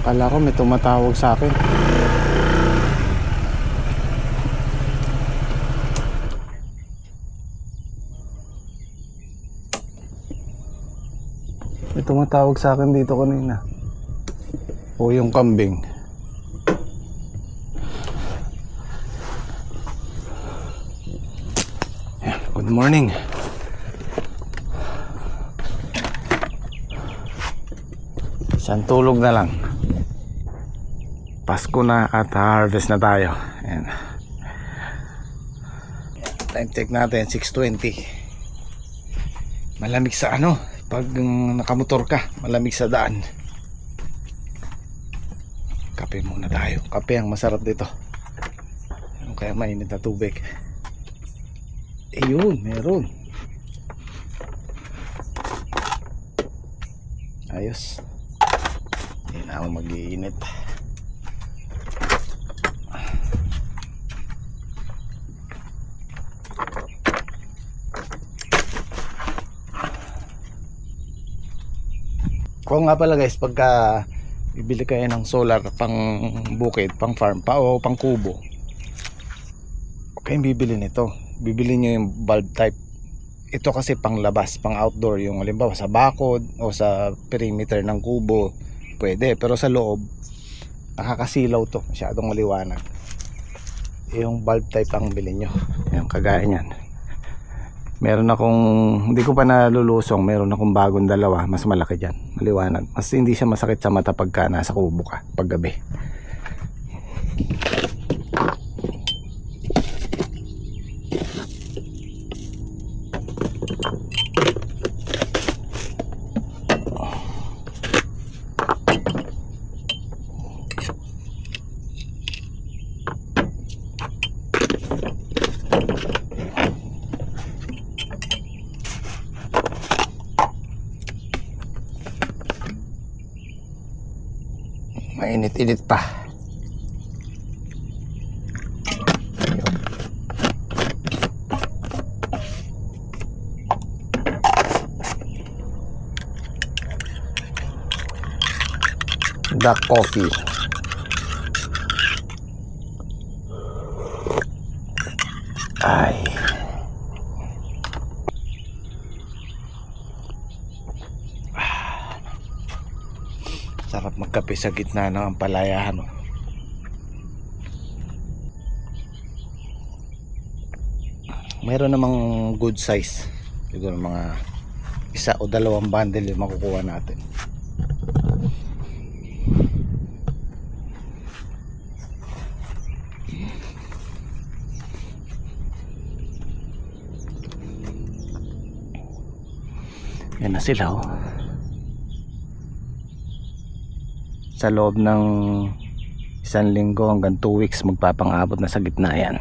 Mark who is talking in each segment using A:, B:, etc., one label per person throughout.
A: Kala ko may tumatawag sa akin. May tumatawag sa akin dito kanina. O yung kambing. Good morning. Isang tulog na lang. Pasko na at harvest na tayo. Ayan. Time check natin 6:20. Malamig sa ano, pag nakamotor ka, malamig sa daan. Kape muna tayo. Kape ang masarap dito. Kaya mainit na tubig. Ayun, meron. Ayos. Hindi na ako mag-iinit. Kung nga pala guys, pagka bibili kayo ng solar pang bukid, pang farm pa o pang kubo, kayong bibili nito. Bibili nyo yung bulb type. Ito kasi pang labas, pang outdoor. Yung halimbawa sa bakod o sa perimeter ng kubo, pwede. Pero sa loob, nakakasilaw to, masyadong maliwanag. Yung bulb type ang bilhin nyo. Yung kagaya nyan. Meron akong, hindi ko pa nalulusong, meron akong bagong dalawa, mas malaki dyan, maliwanag. Mas hindi siya masakit sa mata pagka nasa kubo ka, paggabi. Mainit-init pa. Dark coffee. Ay. Sarap magkape sa gitna ng ampalayahan. Meron namang good size. Siguro mga isa o dalawang bundle yung makukuha natin. Yan na sila oh. Sa loob ng 1 linggo hanggang 2 weeks magpapang-abot na sa gitna yan.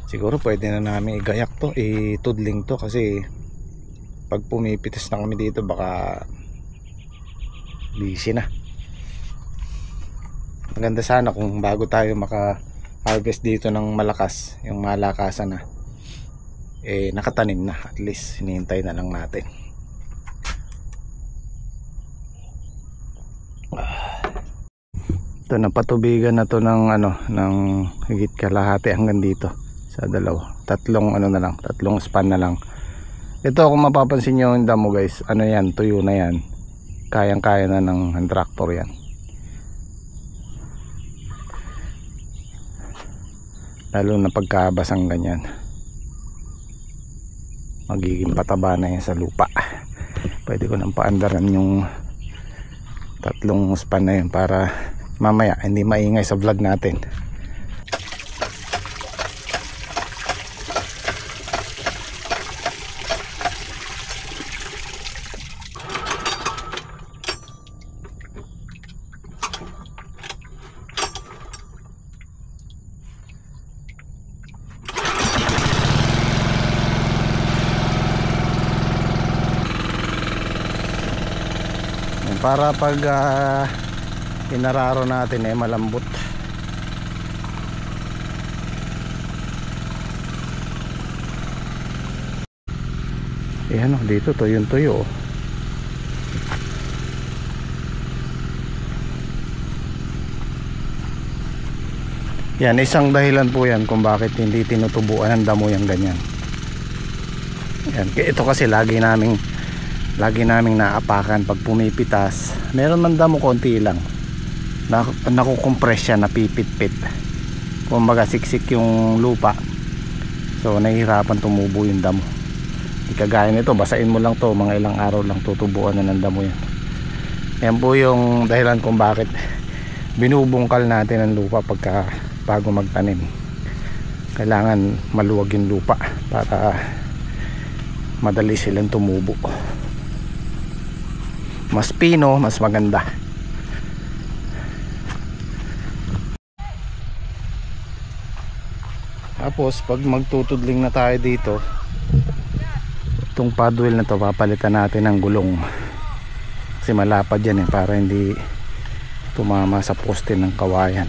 A: Siguro pwede na namin igayak to, itudling to, kasi pag pumipitis na kami dito baka busy na. Maganda sana kung bago tayo maka-harvest dito ng malakas, yung malakasan na, nakatanim na, at least hinihintay na lang natin. Ito, napatubigan na to ng ng higit kalahati hanggang dito sa dalawa. Tatlong span na lang. Ito, kung mapapansin nyo yung damo guys, yan, tuyo na yan. Kayang-kaya na ng tractor yan. Lalo na pagkabasang ganyan, magiging pataba na yan sa lupa. Pwede ko nang paandaran yung 3 span na yun para mamaya hindi maingay sa vlog natin. Para pag inararo natin malambot. Dito to yung tuyo. Yan, isang dahilan po yan kung bakit hindi tinutubuan ng damo yung ganyan. Yan, ito kasi lagi naming naapakan pag pumipitas. Meron man damo konti lang. Nakukompress siya, napipit-pit. Kumbaga siksik yung lupa. So nahihirapan tumubo yung damo. Di kagaya nito, basain mo lang to, mga ilang araw lang tutubuan na ng damo yan. Yan po yung dahilan kung bakit binubungkal natin ang lupa bago magtanim. Kailangan maluwag yung lupa para madali silang tumubo. Mas pino, mas maganda. Tapos pag magtutudling na tayo dito, itong paddle na to papalitan natin ng gulong. Kasi malapad yan para hindi tumama sa poste ng kawayan.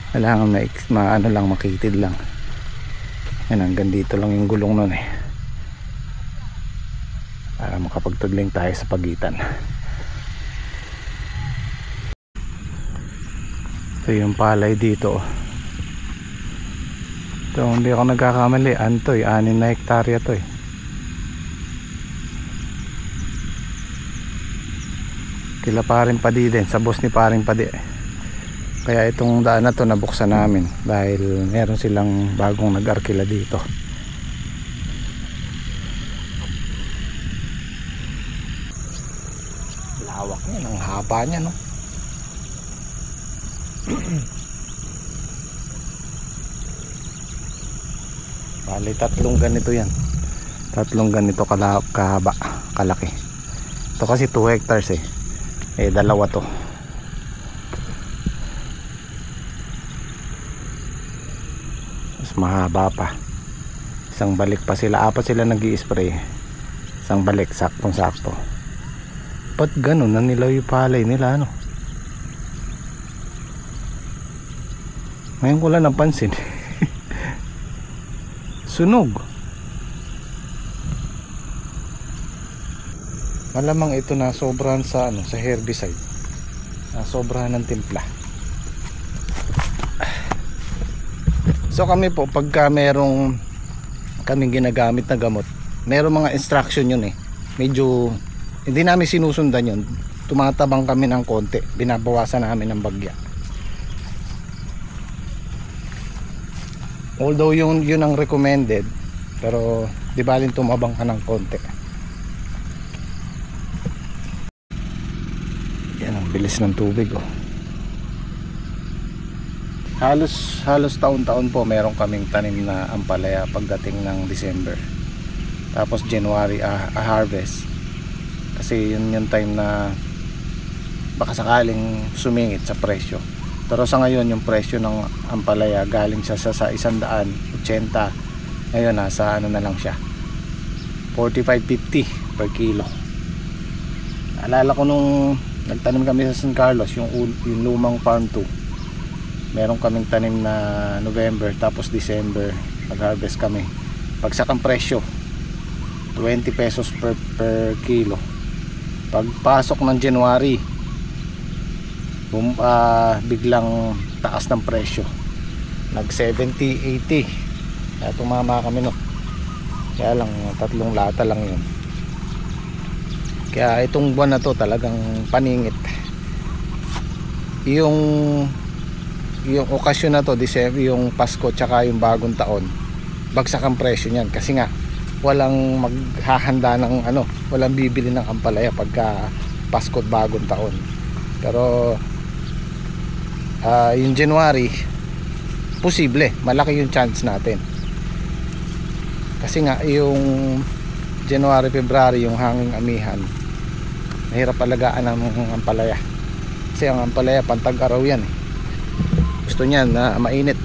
A: Kailangan maano lang, makitid lang. Yan, hanggang dito lang yung gulong nun para makapagtudling tayo sa pagitan. Ito yung palay dito. Ito, hindi ako nagkakamali, 6 na hektarya to Kila paring padi din, sa boss ni paring padi. Kaya itong daan na to nabuksan namin dahil meron silang bagong nag-arkila dito. Lawak niya, ang haba niya, no? Bali, 3 ganito yan. 3 ganito kahaba, kalaki. Ito kasi 2 hectares dalawa to. Mas mahaba pa. Isang balik pa sila, 4 sila nag-i-spray. Isang balik, saktong sakto. Ba't ganun na nilaw yung palay nila, ano? Ngayon ko lang napansin. Sunog. Malamang ito na sobrahan sa sa herbicide. Sobrahan ng timpla. So kami po pagka merong kaming ginagamit na gamot, merong mga instruction yun Medyo hindi namin sinusundan yun. Tumatabang kami ng konti, binabawasan namin ng bagya. Although yun ang recommended, pero di balin tumabang ka ng konti. Yan ang bilis ng tubig Halos taon-taon po meron kaming tanim na ampalaya pagdating ng December. Tapos January harvest. Kasi yun yung time na baka sakaling sumingit sa presyo. Pero sa ngayon yung presyo ng ampalaya galing siya sa 180. Ngayon nasa na lang siya, 45-50 per kilo. Naalala ko nung nagtanim kami sa San Carlos, yung lumang farm 2. Meron kaming tanim na November, tapos December nag-harvest kami. Bagsak ang presyo, 20 pesos per kilo. Pagpasok ng January, biglang taas ng presyo, nag 70-80. Kaya tumama kami kaya lang 3 lata lang yun. Kaya itong buwan na to talagang paningit. Yung okasyon na to, December, yung Pasko tsaka yung bagong taon, bagsak ang presyo niyan kasi nga walang maghahanda ng walang bibili ng ampalaya pagka Pasko at bagong taon. Pero yung January, posible, malaki yung chance natin. Kasi nga yung January, February, yung hanging amihan, mahirap alagaan ng ampalaya. Kasi ang ampalaya pantag-araw yan Gusto niyan na mainit.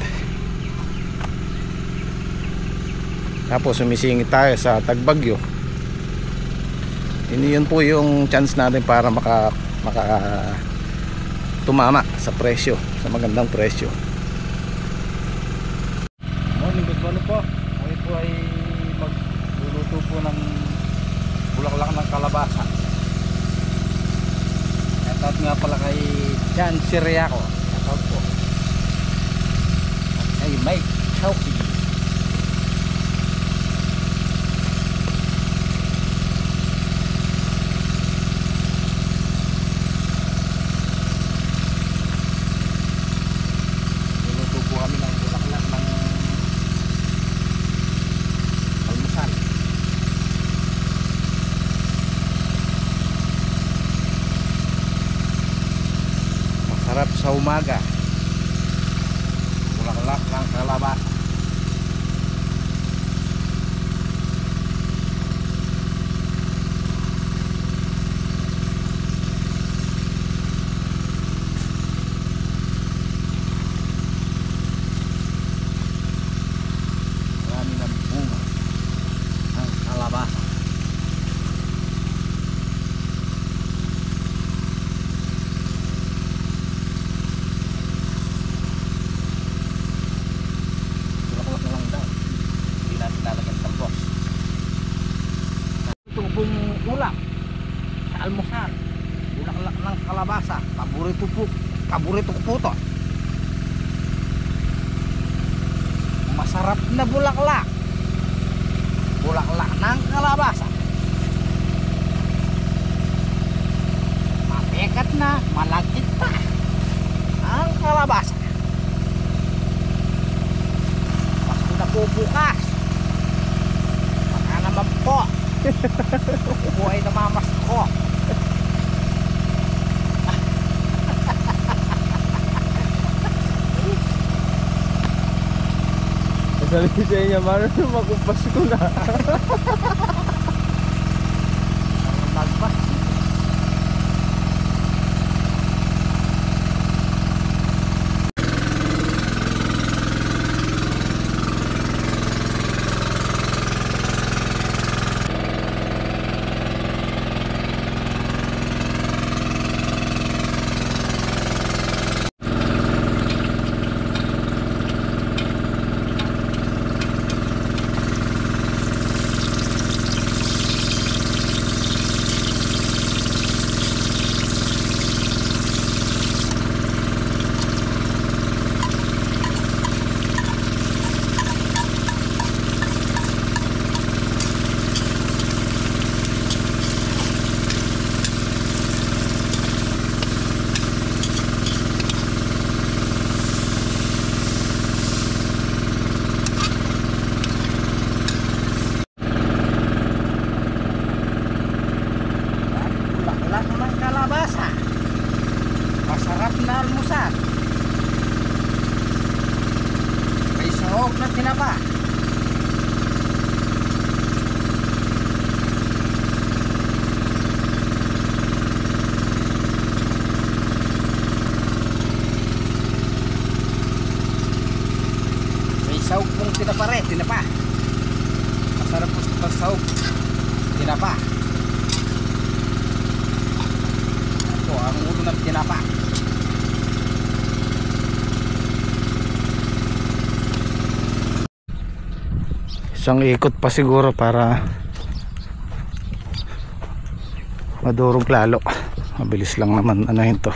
A: Tapos sumisingit tayo sa tagbagyo. Yun po yung chance natin para maka tumama sa presyo, sa magandang presyo.
B: Morning, good morning po. Kami po ay magluluto po ng bulaklak ng kalabasa. Shoutout nga pala kay Jan Siriaco. Shoutout po. ay may healthy. Luluto po kami ng bulaklak ng almusal. Masarap sa umaga. Bulaklak ng kalabasa. Marami ng bunga ng kalabasa. Bulaklak na lang daw. Hindi natin lalagyan ng box. Ito pong ulam sa almusal. Bulaklak ng kalabasa. Paborito ko po to. Masarap na bulaklak. Bulaklak ng kalabasa. Mapekat na, malagkit pa ang kalabasa. Pasko na po bukas. Baka naman po po ay namamasko.
A: Sabi sa inyo, marunong makumpas ko na.
B: Magpas. Bulaklak ng kalabasa. Masarap na almusal. May sahog na tinapa. May sahog pong tinapa rin. Tinapa. Masarap po sa sahog. Tinapa. Ito ang ulo ng tinapa.
A: Isang ikot pa siguro para madurog lalo. Mabilis lang naman anahin to.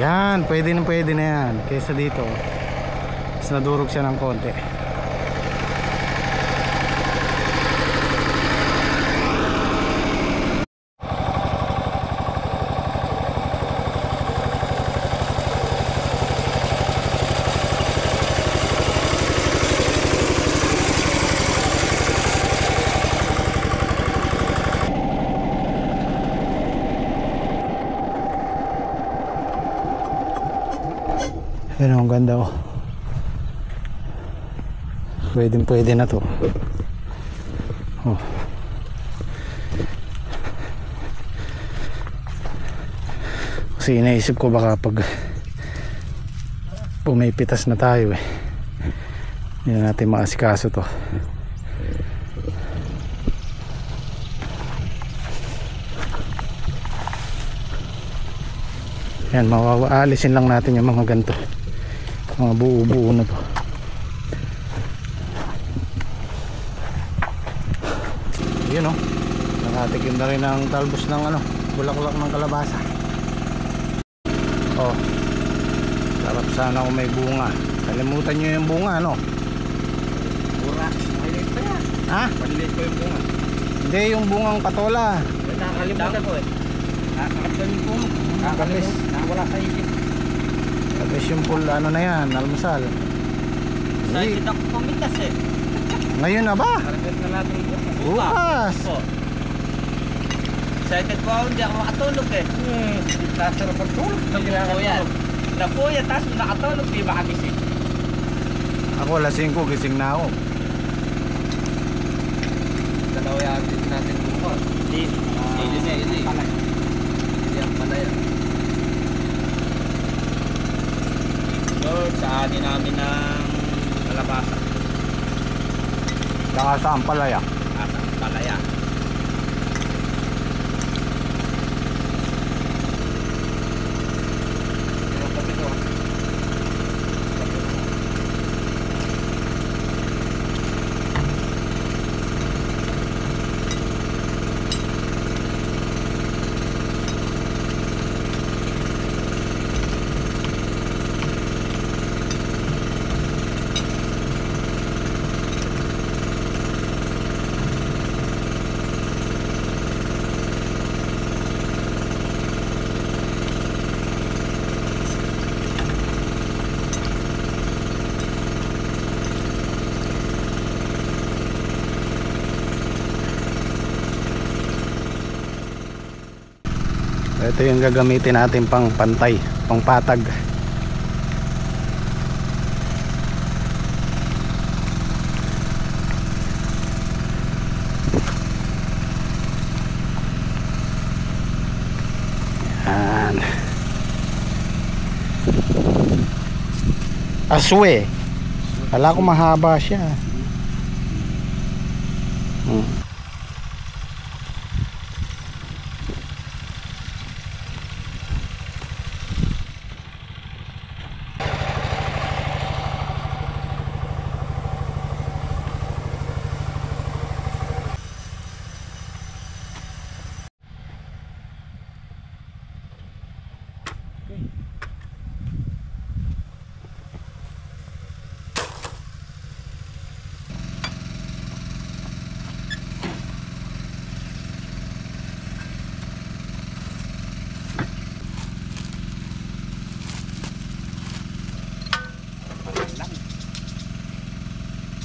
A: Yan, pwede na yan. Kaysa dito, mas nadurog siya ng konti. Yan, ang ganda oh. Pwede na to. Oh. Kasi inaisip ko baka pag pumipitas na tayo hindi na natin maasikaso to. Yan, mawaalisin lang natin yung mga ganito, mga buo-buo na to. Yun o, nakatikim na rin ang talbos ng bulaklak ng kalabasa. Oh, sarap sana kung may bunga. Kalimutan nyo yung bunga, no?
B: Pura, maliit pa yan.
A: Ha?
B: Maliit pa yung bunga.
A: Hindi, yung bungang patola.
B: Nakakalimutan ko nakakalimutan yung bunga.
A: Kapis.
B: Wala sa isip.
A: Kapis yung pool, na yan, almusal.
B: Sa isip ako pumitas
A: Ngayon na ba?
B: Karapit na natin yung bunga.
A: Bukas.
B: Excited po ako, hindi ako makatulog Nasarap ang tulog. Napuyat, tapos nakatulog, di makagising.
A: Ako lasing ko, gising na ako.
B: Dalawa yung dito natin bukas. Hindi. Hindi ang palaya. Sa atin namin ng kalabasa.
A: Saka sa Ampalaya.
B: Asang palaya.
A: Ito yung gagamitin natin pang pantay, pang patag. Yan. Aswe. Kala ko mahaba siya.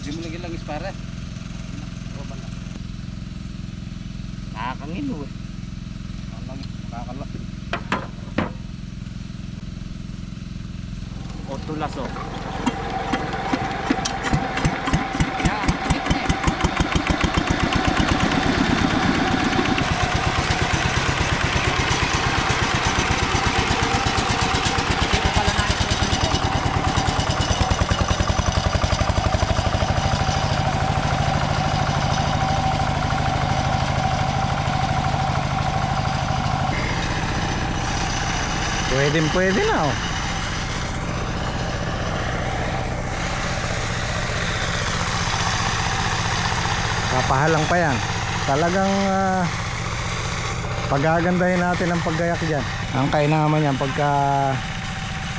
B: Hindi mo lagyan lang ispara. Nakakangilo Nakakalap. O tulaso.
A: Pwede na oh. Kapahalang pa yan. Talagang pagagandahin natin ang paggayak dyan. Ang kainaman yan pagka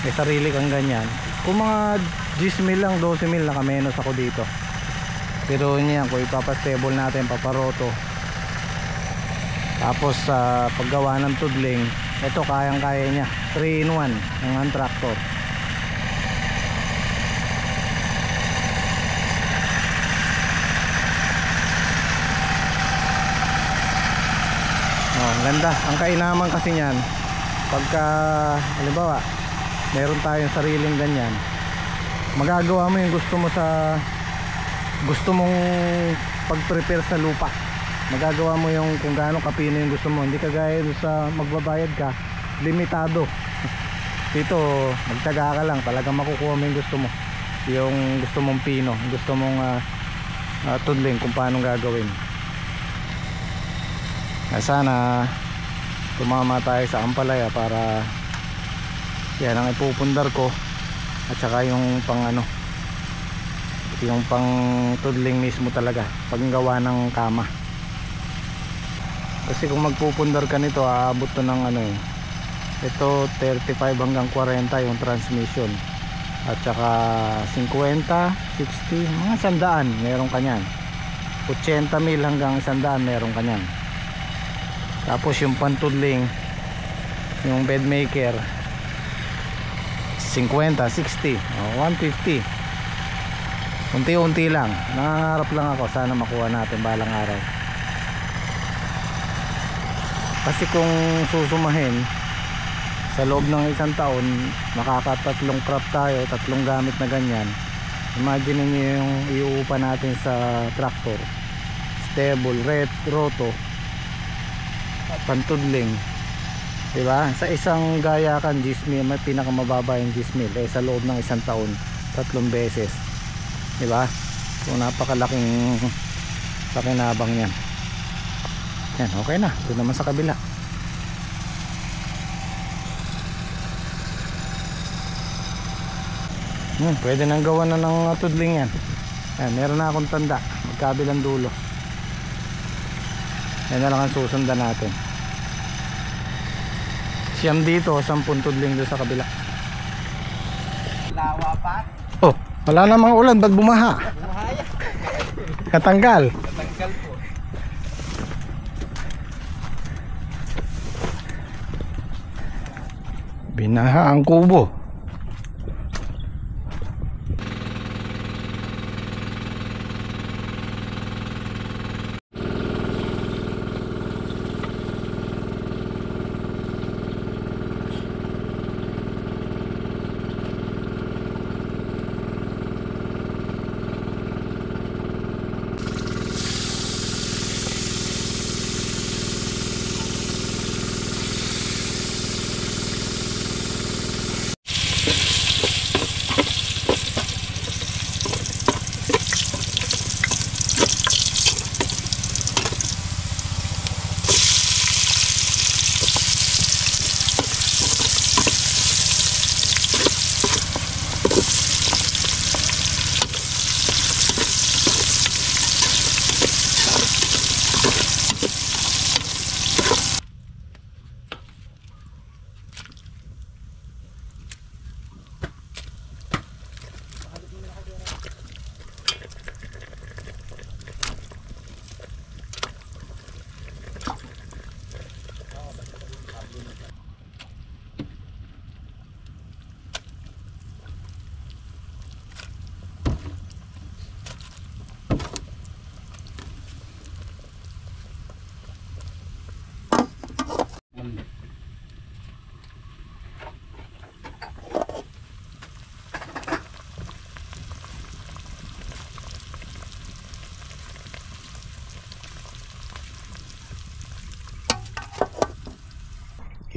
A: may sarili kang ganyan. Kung mga 10 mil lang, 12 mil nakamenos ako dito. Pero yan, kung ipapastable natin, paparoto, tapos sa paggawa ng tudling, ito kayang-kaya niya. 3-in-1 ng tractor. Oh, ang ganda. Ang kainaman kasi niyan, pagka halimbawa meron tayong sariling ganyan, magagawa mo yung gusto mong pag-prepare sa lupa. Magagawa mo yung kung gaano kapino yung gusto mo. Hindi kagaya sa magbabayad ka, limitado. Dito magtaga ka lang, talagang makukuha mo yung gusto mo, yung gusto mong pino, gusto mong tudling kung paano gagawin. Sana tumama tayo sa ampalaya para yan ang ipupundar ko, at saka yung pang ano, yung pang tudling mismo talaga paggawa ng kama. Kasi kung magpupundar ka nito, aabot to ng ano eh, ito 35 hanggang 40 yung transmission, at saka 50, 60, mga 100 meron kanyan, 80 mil hanggang 100 meron kanyan. Tapos yung pantudling, yung bed maker 50, 60, 150. Unti-unti lang, nangangarap lang ako sana makuha natin balang araw. Kasi kung susumahin sa loob ng isang taon, makakatatlong crop tayo, tatlong gamit na ganyan. Imagine niyo yung iuupa natin sa tractor, stable, roto, pantudling, diba? Sa isang gayakan 10,000, may pinakamababa yung 10,000, sa loob ng isang taon, 3 beses, diba? So napakalaking pakinabang yan. Yan, okay na. Ito naman sa kabila. Pwede nang gawa na ng tudling yan. Ayan, meron na akong tanda, magkabilang dulo. Yan na lang ang susundan natin. Siyam dito, 10 tudling doon sa kabila.
B: Lawa pa.
A: Oh, wala namang ulan, ba't bumaha?
B: Bumahaya.
A: Katanggal.
B: Natanggal po.
A: Binaha ang kubo.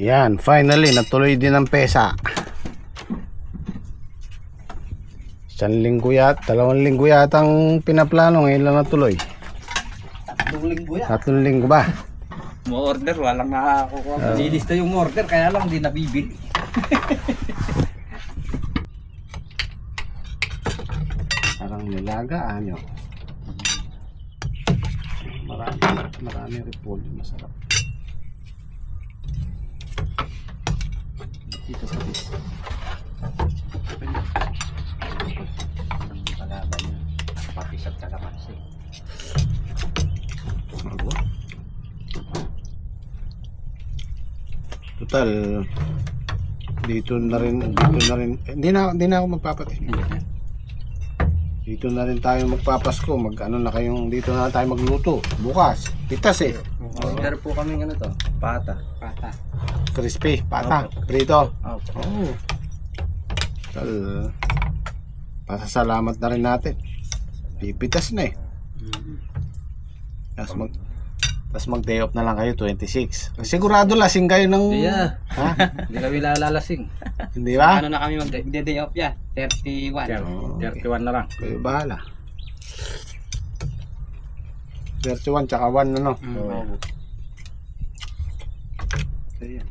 A: Yan, finally natuloy din ang pesa. 1 linggo yata, 2 linggo yata ang pinaplano, ngayon lang natuloy.
B: 3 linggo yan.
A: 3 linggo ba?
B: Mo order, walang nakakukuha. Nilista yung order, kaya lang di nabibili.
A: Parang nilaga, ano? Marami repolyo, masarap. Dito sa bis. Ang kalaban niya. Papis at kalamansi. Total, dito na rin, hindi na ako magpapatis. Dito na rin tayo magpapasko, ano na kayong, dito na tayo magluto. Bukas, pitas eh.
B: Order po kami ano to, pata.
A: Crispy, pata, prito.
B: Opo.
A: Oh. Total, pasasalamat na rin natin. Pipitas na eh. Tapos Tapos mag-day off na lang kayo 26. Sigurado lasing kayo ng...
B: Yeah.
A: Ha?
B: Hindi kami lalasing.
A: Hindi ba?
C: Ano na kami mag-day off yan? 31.
A: Oh,
B: 31 na lang.
A: kayo bahala. 31 tsaka 1 ano.
B: Oo.
A: Ayan.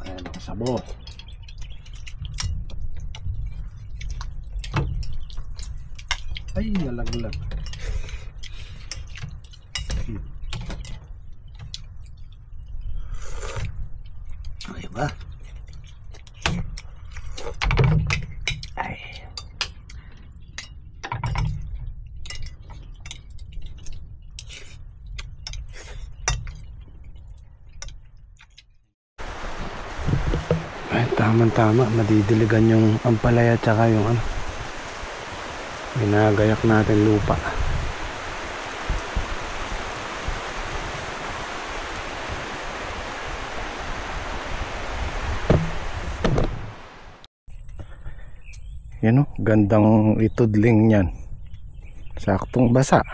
A: Ayan, nakasabot. Ay, nalaglag. Okay ba? Ay. Ay, tama-tama. Madidiligan yung ampalaya tsaka yung ano. Ginagayak natin lupa. Yan o, gandang itudling niyan. Saktong basa.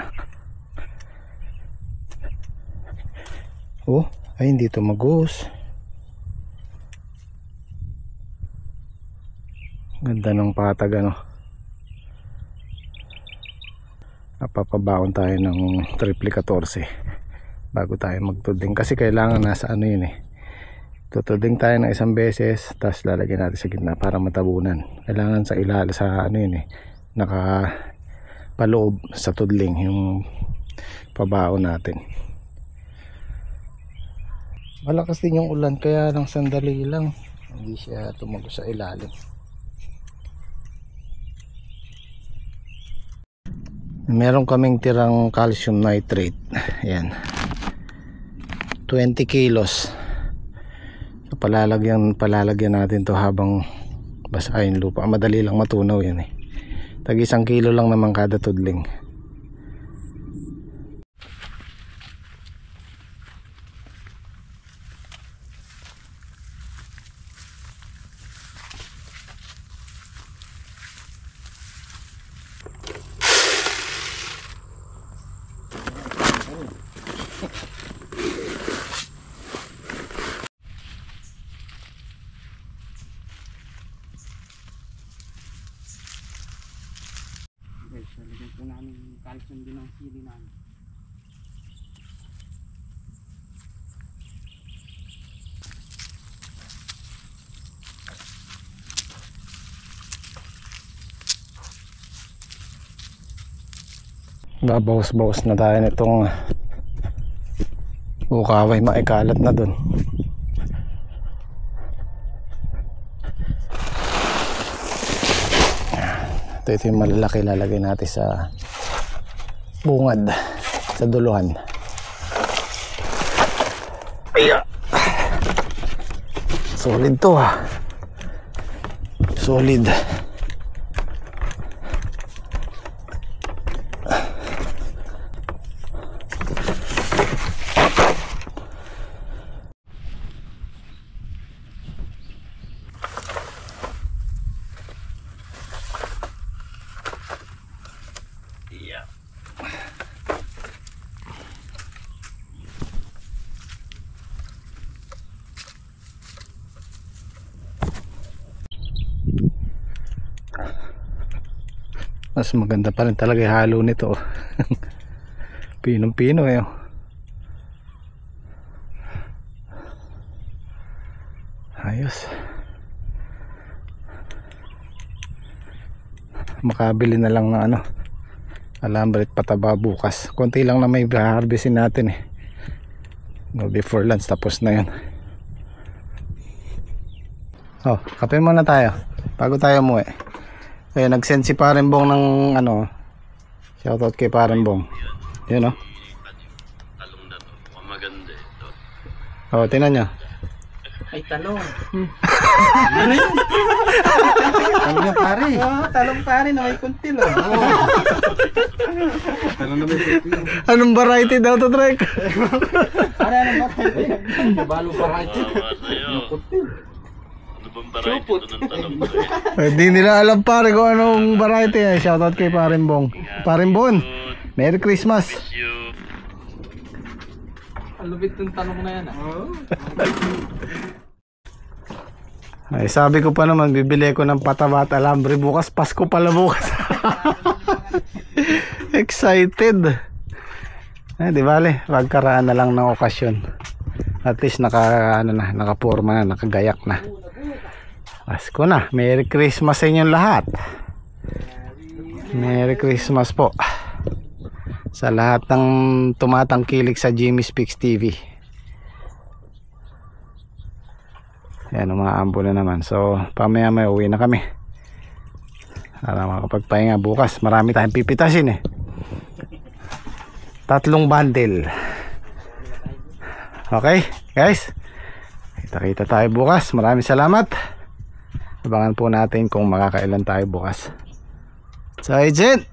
A: Oh, ay hindi ito mag-uus. Ganda ng patag ano. Napapabaon tayo ng triple 14 bago tayo magtudling kasi kailangan nasa ano yun eh. Tutudling tayo ng isang beses tapos lalagyan natin sa gitna para matabunan. Kailangan sa ilalim sa ano yun eh, naka paloob sa tudling yung pabaon natin. Malakas din yung ulan kaya lang sandali lang hindi siya tumago sa ilalim. Meron kaming tirang calcium nitrate. Ayan. 20 kilos. So, palalagyan natin to habang basa yung lupa. Madali lang matunaw yan eh. Tag 1 kilo lang naman kada tudling.
C: Guys, lalagyan po namin calcium din ang sili namin.
A: Babawas-bawas na tayo nitong ukaway, maikalat na dun. Ito yung malalaki lalagay natin sa bungad, sa duluhan. Ayan. Solid to ha. Solid. Mas maganda pa rin talaga yung halo nito. Pinong-pino eh. Ayos. Makabili na lang ng ano, alambre at pataba bukas. Konti lang na may harvestin natin eh. No, before lunch tapos na yun. Oh, kape muna tayo bago tayo umuwi. Kaya nag-send si Parembong ng ano, shoutout kay Parembong. Yun o. Oh, tingnan nyo.
C: Ay, talong.
B: Talong yan pare.
C: Oo, talong pare na may kuntil.
B: Talong na may kunti.
A: Anong variety daw to, Trek?
C: Pare, ano ba tayo?
B: Balo variety.
A: Hindi nila alam pare kung anong variety eh. Shoutout kay Parimbong. Parimbon, Merry Christmas.
C: Ang lupit ng talong na yan.
A: Ay, sabi ko pa naman, bibili ko ng pataba at alambre bukas. Pasko pala bukas. Excited. Di bale, pagkaraan na lang ng okasyon. At least nakaporma na, nakagayak na. Pasko na. Merry Christmas sa inyong lahat. Merry Christmas po sa lahat ng tumatangkilik sa Jimmy Speaks TV. Yan, umaambo na naman. So pamaya may uwi na kami para makapagpahinga bukas. Marami tayong pipitasin eh. 3 bundle. Okay guys, kita-kita tayo bukas. Maraming salamat. Abangan po natin kung makakailan tayo bukas. So agent,